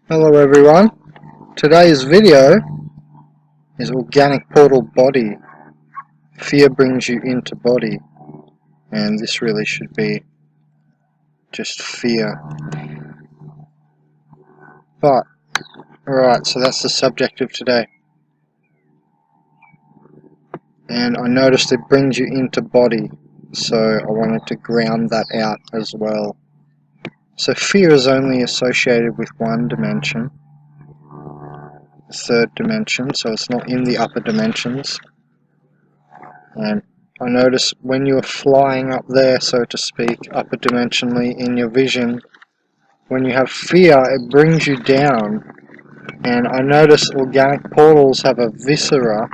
Hello everyone, today's video is organic portal body. Fear brings you into body, and this really should be just fear. But, alright, so that's the subject of today. And I noticed it brings you into body, so I wanted to ground that out as well. So fear is only associated with one dimension, the third dimension, so it's not in the upper dimensions. And I notice when you're flying up there, so to speak, upper dimensionally in your vision, when you have fear, it brings you down. And I notice organic portals have a viscera,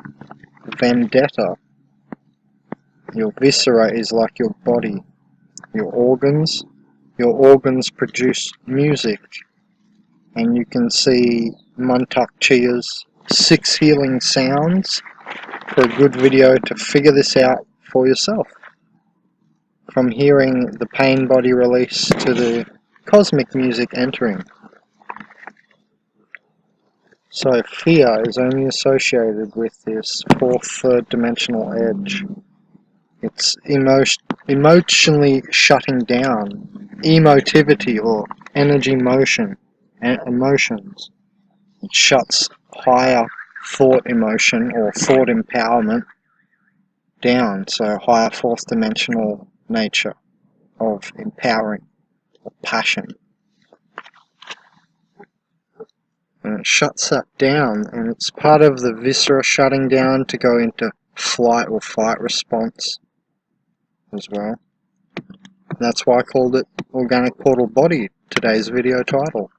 vendetta. Your viscera is like your body, your organs. Your organs produce music, and you can see Muntak Chia's 6 healing sounds for a good video to figure this out for yourself. From hearing the pain body release to the cosmic music entering. So fear is only associated with this fourth, third dimensional edge. It's emotionally shutting down emotivity or energy motion and emotions. It shuts higher thought emotion or thought empowerment down, so higher fourth dimensional nature of empowering, of passion. And it shuts that down, and it's part of the viscera shutting down to go into flight or fight response as well. And that's why I called it Organic Portal Body, today's video title.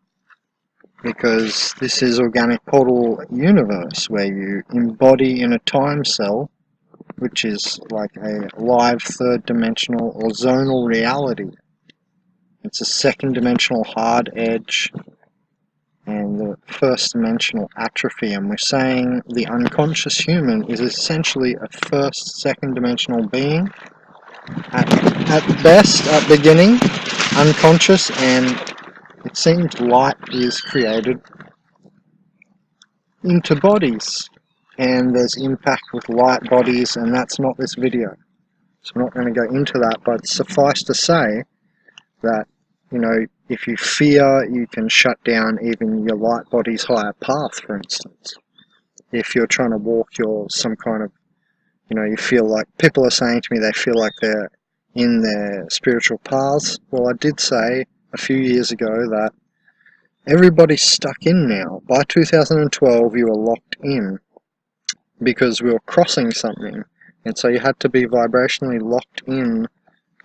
Because this is Organic Portal Universe, where you embody in a time cell, which is like a live third dimensional or zonal reality. It's a second dimensional hard edge and the first dimensional atrophy, and we're saying the unconscious human is essentially a first, second dimensional being at best, at beginning, unconscious, and it seems light is created into bodies, and there's impact with light bodies, and that's not this video, so I'm not going to go into that, but suffice to say that, you know, if you fear, you can shut down even your light body's higher path, for instance. If you're trying to walk your some kind of, you know, you feel like, people are saying to me they feel like they're in their spiritual paths. Well, I did say a few years ago that everybody's stuck in now. By 2012 you were locked in because we were crossing something, and so you had to be vibrationally locked in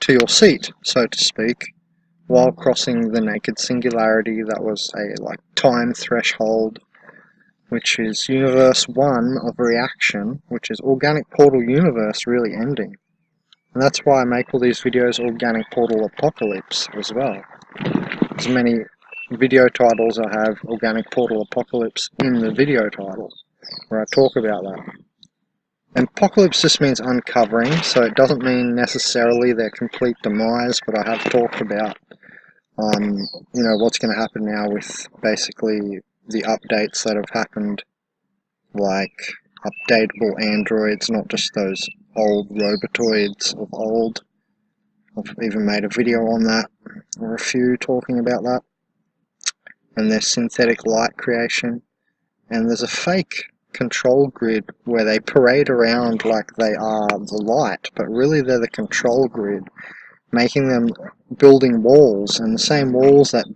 to your seat, so to speak, while crossing the naked singularity. That was a like time threshold, which is universe 1 of reaction, which is organic portal universe really ending. And that's why I make all these videos organic portal apocalypse as well. As many video titles I have organic portal apocalypse in the video title, where I talk about that. And apocalypse just means uncovering, so it doesn't mean necessarily their complete demise, but I have talked about you know, what's going to happen now with basically the updates that have happened, like updatable androids, not just those old robotoids of old. I've even made a video on that, or a few talking about that. And there's synthetic light creation, and there's a fake control grid where they parade around like they are the light, but really they're the control grid, making them building walls, and the same walls that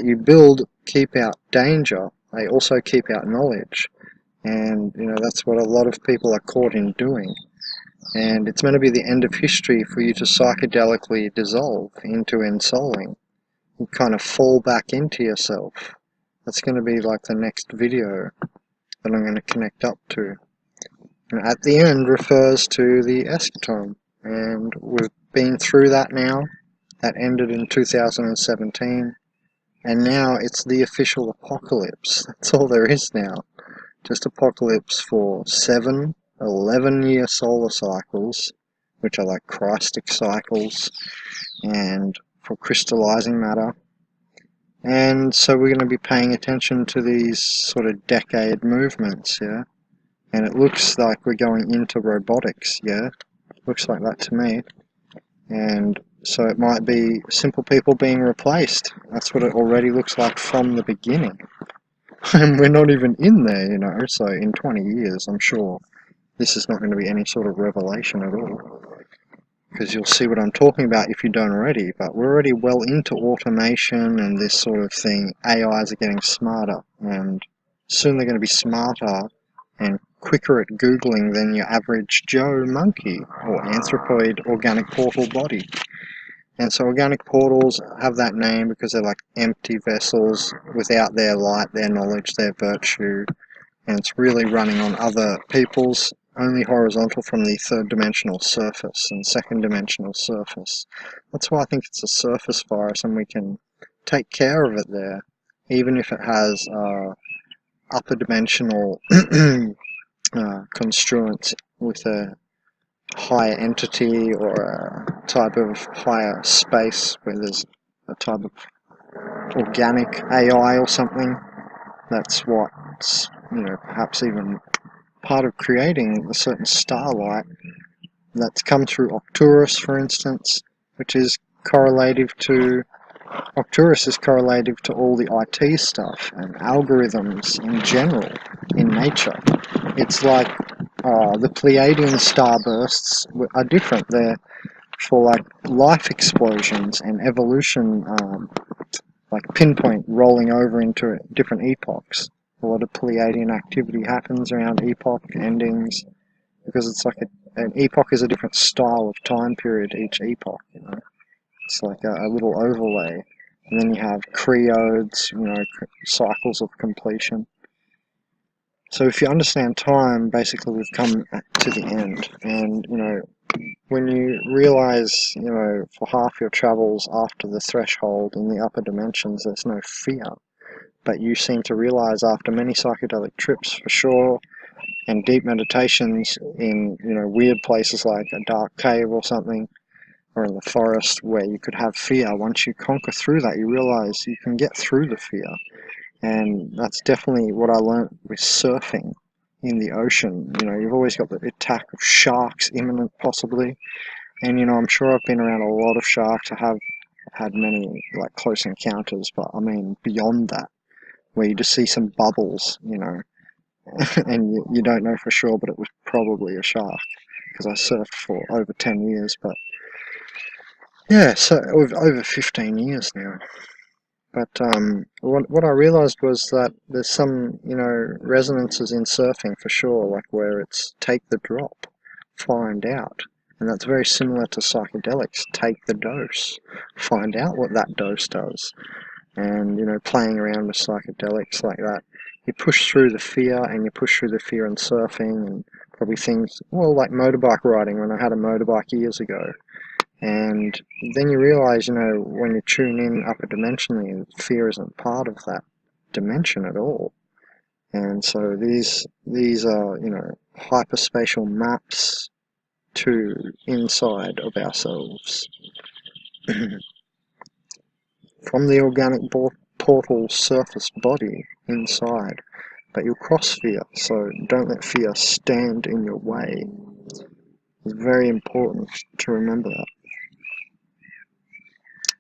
you build keep out danger, they also keep out knowledge. And you know, that's what a lot of people are caught in doing, and it's meant to be the end of history for you to psychedelically dissolve into ensouling. You kind of fall back into yourself. That's going to be like the next video that I'm going to connect up to. And at the end refers to the eschaton, and we've been through that now. That ended in 2017, and now it's the official apocalypse. That's all there is now. Just apocalypse for 7, 11-year solar cycles, which are like Christic cycles, and for crystallizing matter. And so we're going to be paying attention to these sort of decade movements, yeah? And it looks like we're going into robotics, yeah? Looks like that to me. And so it might be simple people being replaced. That's what it already looks like from the beginning. And we're not even in there, you know, so in 20 years, I'm sure this is not going to be any sort of revelation at all. Because you'll see what I'm talking about if you don't already, but we're already well into automation and this sort of thing. AIs are getting smarter, and soon they're going to be smarter and quicker at Googling than your average Joe monkey or anthropoid organic portal body. And so organic portals have that name because they're like empty vessels without their light, their knowledge, their virtue, and it's really running on other people's, only horizontal from the third dimensional surface and second dimensional surface. That's why I think it's a surface virus, and we can take care of it there, even if it has upper dimensional construents with a higher entity or a type of higher space where there's a type of organic AI or something. That's what's, you know, perhaps even part of creating a certain starlight that's come through Arcturus, for instance, which is correlative to Arcturus is correlative to all the IT stuff and algorithms in general in nature. It's like the Pleiadian starbursts are different. They're for like life explosions and evolution, like pinpoint rolling over into different epochs. A lot of Pleiadian activity happens around epoch endings because it's like an epoch is a different style of time period each epoch, you know. It's like a little overlay. And then you have creodes, you know, cycles of completion. So if you understand time, basically we've come to the end. And, you know, when you realize, you know, for half your travels after the threshold in the upper dimensions, there's no fear. But you seem to realize after many psychedelic trips, for sure, and deep meditations in, you know, weird places like a dark cave or something, or in the forest where you could have fear, once you conquer through that, you realize you can get through the fear. And that's definitely what I learned with surfing in the ocean. You know, you've always got the attack of sharks imminent, possibly. And, you know, I'm sure I've been around a lot of sharks. I have had many, like, close encounters, but I mean, beyond that, where you just see some bubbles, you know, and you don't know for sure, but it was probably a shark, because I surfed for over 10 years, but yeah, so over 15 years now. But what I realized was that there's some, you know, resonances in surfing for sure, like where it's take the drop, find out. And that's very similar to psychedelics, take the dose, find out what that dose does. And, you know, playing around with psychedelics like that, you push through the fear, and you push through the fear in surfing, and probably things, well, like motorbike riding, when I had a motorbike years ago. And then you realize, you know, when you tune in upper dimensionally, fear isn't part of that dimension at all. And so these are, you know, hyperspatial maps to inside of ourselves. From the organic portal surface body inside. But you'll cross fear, so don't let fear stand in your way. It's very important to remember that.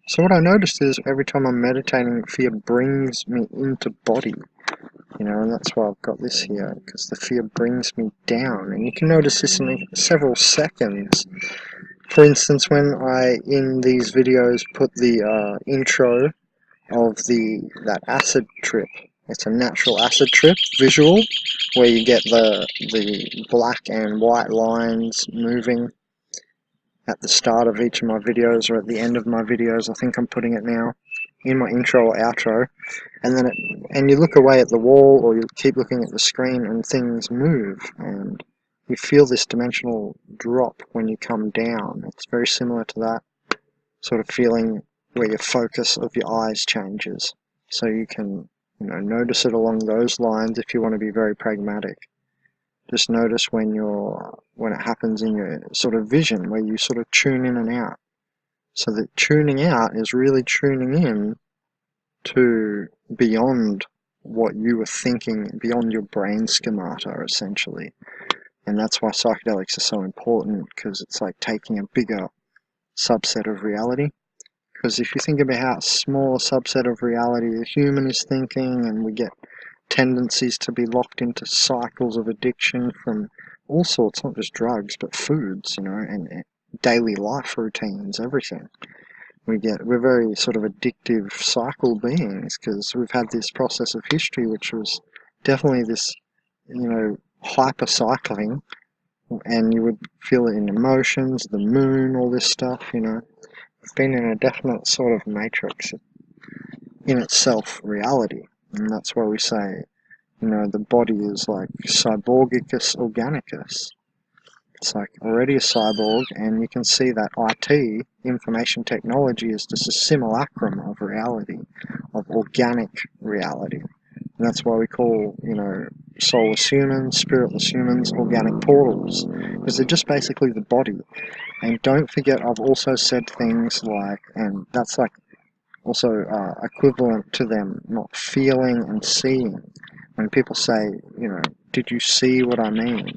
So what I noticed is every time I'm meditating, fear brings me into body, you know, and that's why I've got this here, because the fear brings me down. And you can notice this in several seconds. For instance, when I, in these videos, put the intro of that acid trip. It's a natural acid trip visual, where you get the black and white lines moving at the start of each of my videos, or at the end of my videos. I think I'm putting it now in my intro or outro, and then and you look away at the wall, or you keep looking at the screen, and things move, and you feel this dimensional drop when you come down. It's very similar to that sort of feeling where your focus of your eyes changes, so you can, you know, notice it along those lines if you want to be very pragmatic. Just notice when it happens in your sort of vision, where you sort of tune in and out. So that tuning out is really tuning in to beyond what you were thinking, beyond your brain schemata, essentially. And that's why psychedelics are so important, because it's like taking a bigger subset of reality. Because if you think about how small a subset of reality the human is thinking, and we get tendencies to be locked into cycles of addiction from all sorts, not just drugs, but foods, and daily life routines, everything. We're very sort of addictive cycle beings, because we've had this process of history which was definitely this, hyper cycling, and you would feel it in emotions, the moon, all this stuff, It's been in a definite sort of matrix in itself reality, and that's why we say, the body is like cyborgicus organicus. It's like already a cyborg, and you can see that IT, information technology, is just a simulacrum of reality, of organic reality. And that's why we call, soulless humans, spiritless humans, organic portals, because they're just basically the body. And don't forget, I've also said things like, and that's like also equivalent to them not feeling and seeing. When people say, did you see what I mean?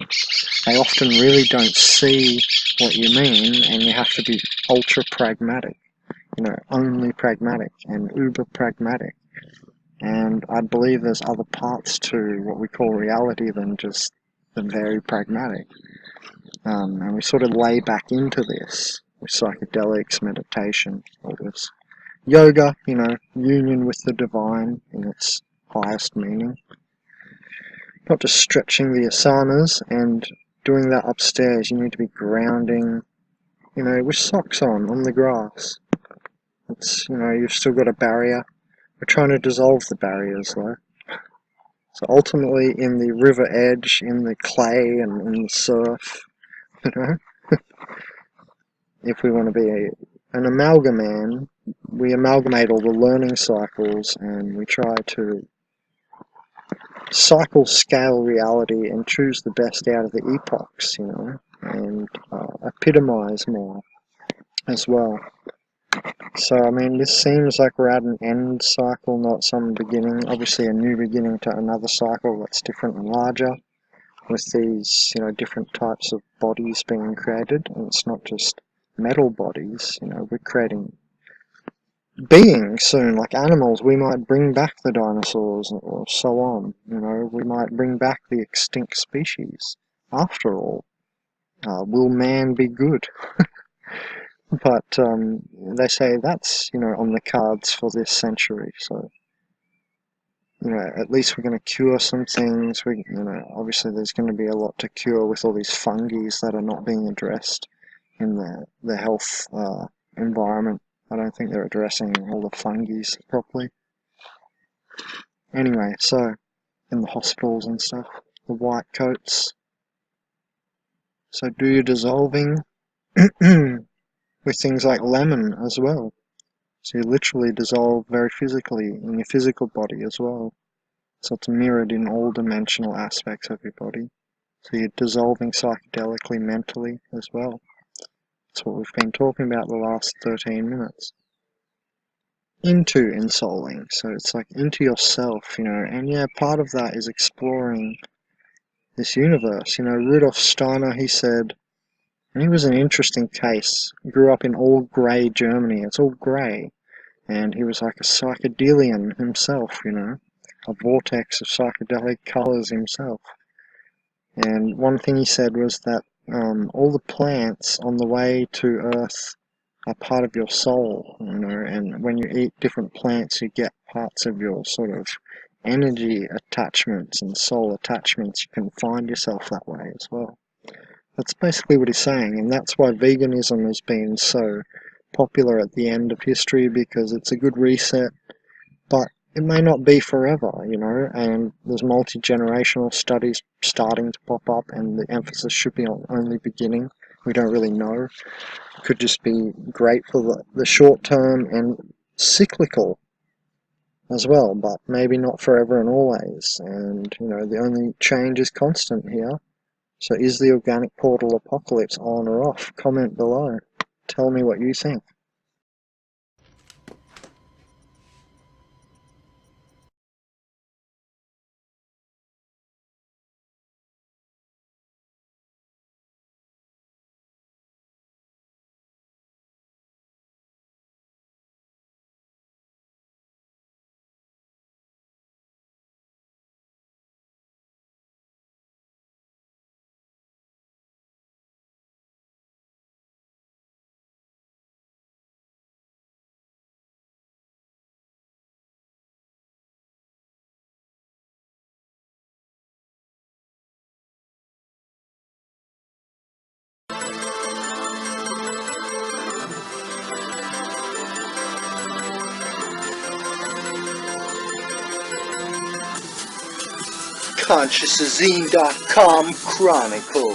They often really don't see what you mean, and you have to be ultra pragmatic, only pragmatic and uber pragmatic. And I believe there's other parts to what we call reality than just the very pragmatic. And we sort of lay back into this with psychedelics, meditation, all this. Yoga, union with the divine in its highest meaning. Not just stretching the asanas and doing that upstairs. You need to be grounding, with socks on the grass. It's, you've still got a barrier. We're trying to dissolve the barriers though. So ultimately in the river edge, in the clay and in the surf, if we want to be an amalgaman, we amalgamate all the learning cycles, and we try to cycle scale reality and choose the best out of the epochs, and epitomize more as well. So, I mean, this seems like we're at an end cycle, not some beginning. Obviously a new beginning to another cycle that's different and larger, with these, different types of bodies being created. And it's not just metal bodies, we're creating beings soon, like animals. We might bring back the dinosaurs, or so on. We might bring back the extinct species. After all, will man be good? But they say that's, on the cards for this century. So, at least we're going to cure some things. Obviously there's going to be a lot to cure with all these fungi that are not being addressed in the health environment. I don't think they're addressing all the fungi properly. Anyway, so in the hospitals and stuff, the white coats. So do your dissolving with things like lemon as well. So you literally dissolve very physically in your physical body as well. So it's mirrored in all dimensional aspects of your body. So you're dissolving psychedelically mentally as well. That's what we've been talking about the last 13 minutes. Into ensouling, so it's like into yourself, and yeah, part of that is exploring this universe. Rudolf Steiner, he said, and he was an interesting case, grew up in all grey Germany, it's all grey, and he was like a psychedelian himself, a vortex of psychedelic colours himself. And one thing he said was that all the plants on the way to Earth are part of your soul, and when you eat different plants you get parts of your sort of energy attachments and soul attachments. You can find yourself that way as well. That's basically what he's saying, and that's why veganism has been so popular at the end of history, because it's a good reset, but it may not be forever, and there's multi-generational studies starting to pop up, and the emphasis should be on only beginning. We don't really know. It could just be great for the short term and cyclical as well, but maybe not forever and always. And, the only change is constant here. So is the organic portal apocalypse on or off? Comment below. Tell me what you think. consciousazine.com Chronicle.